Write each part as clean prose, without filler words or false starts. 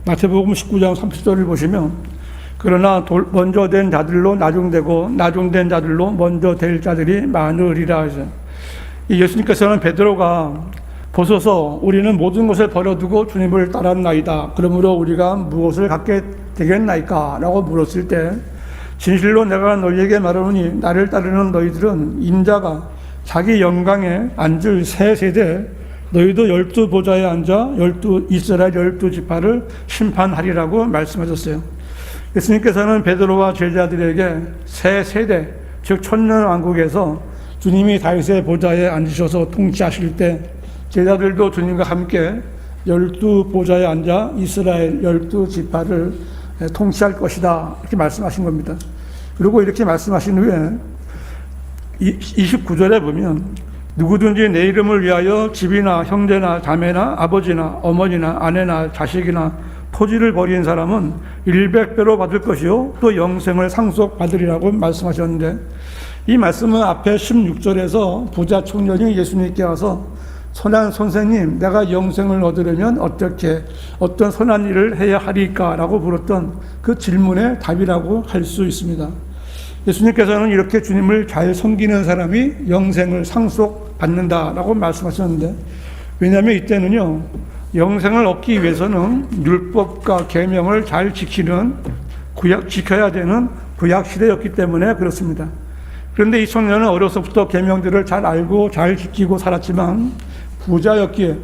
마태복음 19장 30절을 보시면 그러나 먼저 된 자들로 나중되고 나중된 자들로 먼저 될 자들이 많으리라 하셔요. 예수님께서는 베드로가 보소서 우리는 모든 것을 버려두고 주님을 따랐나이다. 그러므로 우리가 무엇을 갖게 되겠나이까? 라고 물었을 때 진실로 내가 너희에게 말하노니 나를 따르는 너희들은 인자가 자기 영광에 앉을 새 세대 너희도 12보좌에 앉아 이스라엘 12지파를 심판하리라고 말씀하셨어요. 예수님께서는 베드로와 제자들에게 새 세대, 즉 천년왕국에서 주님이 다윗의 보좌에 앉으셔서 통치하실 때 제자들도 주님과 함께 12보좌에 앉아 이스라엘 12지파를 통치할 것이다 이렇게 말씀하신 겁니다. 그리고 이렇게 말씀하신 후에 29절에 보면 누구든지 내 이름을 위하여 집이나 형제나 자매나 아버지나 어머니나 아내나 자식이나 토지를 버린 사람은 100배로 받을 것이요 또 영생을 상속받으리라고 말씀하셨는데, 이 말씀은 앞에 16절에서 부자 청년이 예수님께 와서 선한 선생님, 내가 영생을 얻으려면 어떤 선한 일을 해야 하리까? 라고 물었던 그 질문의 답이라고 할 수 있습니다. 예수님께서는 이렇게 주님을 잘 섬기는 사람이 영생을 상속받는다라고 말씀하셨는데, 왜냐하면 이때는요, 영생을 얻기 위해서는 율법과 계명을 잘 지켜야 되는 구약 시대였기 때문에 그렇습니다. 그런데 이 청년은 어려서부터 계명들을 잘 알고 잘 지키고 살았지만 부자였기에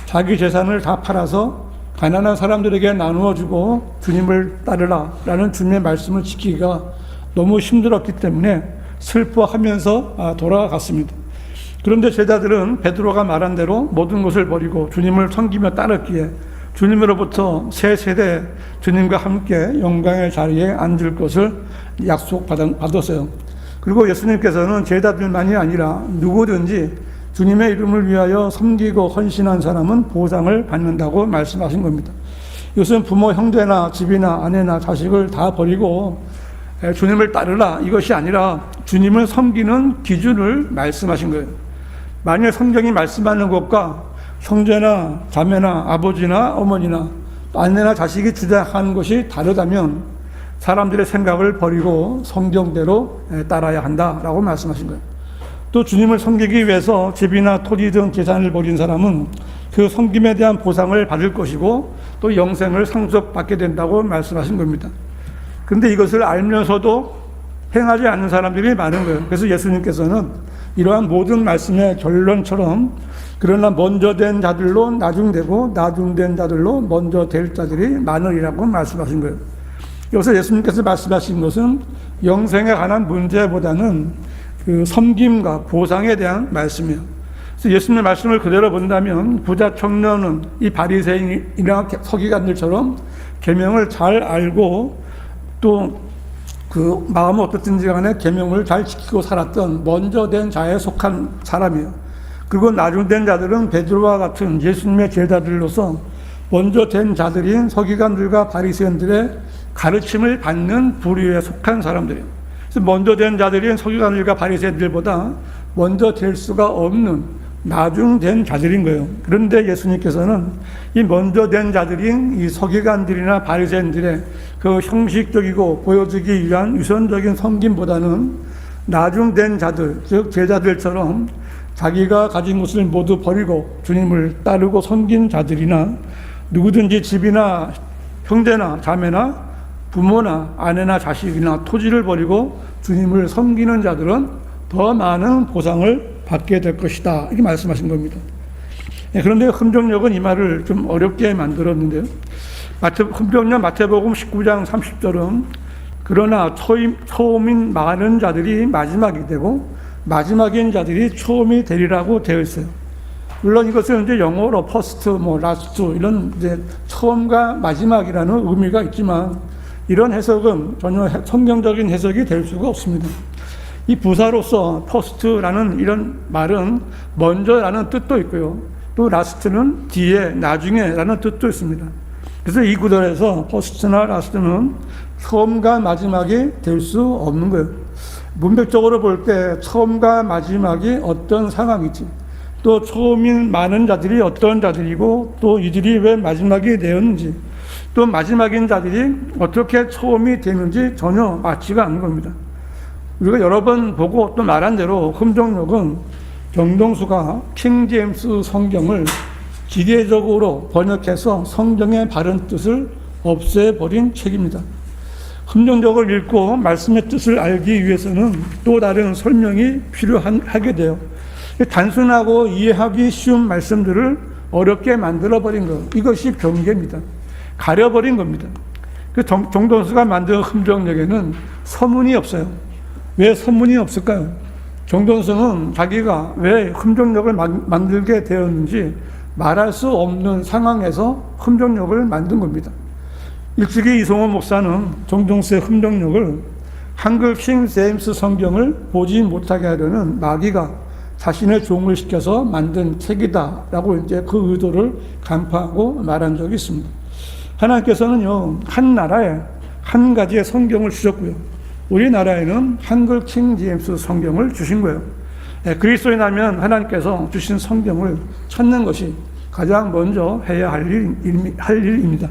자기 재산을 다 팔아서 가난한 사람들에게 나누어주고 주님을 따르라 라는 주님의 말씀을 지키기가 너무 힘들었기 때문에 슬퍼하면서 돌아갔습니다. 그런데 제자들은 베드로가 말한 대로 모든 것을 버리고 주님을 섬기며 따랐기에 주님으로부터 새 세대 주님과 함께 영광의 자리에 앉을 것을 약속받았어요. 그리고 예수님께서는 제자들만이 아니라 누구든지 주님의 이름을 위하여 섬기고 헌신한 사람은 보상을 받는다고 말씀하신 겁니다. 이것은 부모, 형제나 집이나 아내나 자식을 다 버리고 주님을 따르라 이것이 아니라 주님을 섬기는 기준을 말씀하신 거예요. 만약 성경이 말씀하는 것과 형제나 자매나 아버지나 어머니나 아내나 자식이 주장하는 것이 다르다면 사람들의 생각을 버리고 성경대로 따라야 한다라고 말씀하신 거예요. 또 주님을 섬기기 위해서 집이나 토지 등 재산을 버린 사람은 그 섬김에 대한 보상을 받을 것이고 또 영생을 상속받게 된다고 말씀하신 겁니다. 그런데 이것을 알면서도 행하지 않는 사람들이 많은 거예요. 그래서 예수님께서는 이러한 모든 말씀의 결론처럼 그러나 먼저 된 자들로 나중되고 나중된 자들로 먼저 될 자들이 많으리라고 말씀하신 거예요. 여기서 예수님께서 말씀하신 것은 영생에 관한 문제보다는 그 섬김과 보상에 대한 말씀이에요. 그래서 예수님의 말씀을 그대로 본다면 부자 청년은 이 바리새인이나 서기관들처럼 계명을 잘 알고 또 그 마음은 어떻든지 간에 계명을 잘 지키고 살았던 먼저 된 자에 속한 사람이에요. 그리고 나중된 자들은 베드로와 같은 예수님의 제자들로서 먼저 된 자들인 서기관들과 바리새인들의 가르침을 받는 부류에 속한 사람들이에요. 그래서 먼저 된 자들인 서기관들과 바리새인들보다 먼저 될 수가 없는 나중된 자들인 거예요. 그런데 예수님께서는 이 먼저 된 자들인 이 서기관들이나 바리새인들의 그 형식적이고 보여주기 위한 유선적인 섬김보다는 나중된 자들, 즉 제자들처럼 자기가 가진 것을 모두 버리고 주님을 따르고 섬긴 자들이나 누구든지 집이나 형제나 자매나 부모나 아내나 자식이나 토지를 버리고 주님을 섬기는 자들은 더 많은 보상을 받게 될 것이다 이렇게 말씀하신 겁니다. 그런데 흠정역은 이 말을 좀 어렵게 만들었는데요. 흠정역 마태복음 19장 30절은 그러나 처음인 많은 자들이 마지막이 되고 마지막인 자들이 처음이 되리라고 되어 있어요. 물론 이것은 이제 영어로 first, last 이런 이제 처음과 마지막이라는 의미가 있지만 이런 해석은 전혀 성경적인 해석이 될 수가 없습니다. 이 부사로서 first라는 이런 말은 먼저라는 뜻도 있고요. 또 last는 뒤에, 나중에라는 뜻도 있습니다. 그래서 이 구절에서 first나 last는 처음과 마지막이 될 수 없는 거예요. 문맥적으로 볼 때 처음과 마지막이 어떤 상황이지, 또 처음인 많은 자들이 어떤 자들이고 또 이들이 왜 마지막이 되었는지, 또 마지막인 자들이 어떻게 처음이 되는지 전혀 맞지가 않는 겁니다. 우리가 여러 번 보고 또 말한 대로 흠정록은 정동수가 킹제임스 성경을 기계적으로 번역해서 성경의 바른 뜻을 없애버린 책입니다. 흠정록을 읽고 말씀의 뜻을 알기 위해서는 또 다른 설명이 필요하게 돼요. 단순하고 이해하기 쉬운 말씀들을 어렵게 만들어버린 것, 이것이 병계입니다. 가려버린 겁니다. 정동수가 만든 흠정록에는 서문이 없어요. 왜 서문이 없을까요? 정동수는 자기가 왜 흠정록을 만들게 되었는지 말할 수 없는 상황에서 흠정록을 만든 겁니다. 일찍이 이송호 목사는 정동수의 흠정록을 한글 킹 제임스 성경을 보지 못하게 하려는 마귀가 자신의 종을 시켜서 만든 책이다라고 이제 그 의도를 간파하고 말한 적이 있습니다. 하나님께서는요, 한 나라에 한 가지의 성경을 주셨고요. 우리나라에는 한글 킹 제임스 성경을 주신 거예요. 그리스도인이라면 하나님께서 주신 성경을 찾는 것이 가장 먼저 해야 할 일입니다.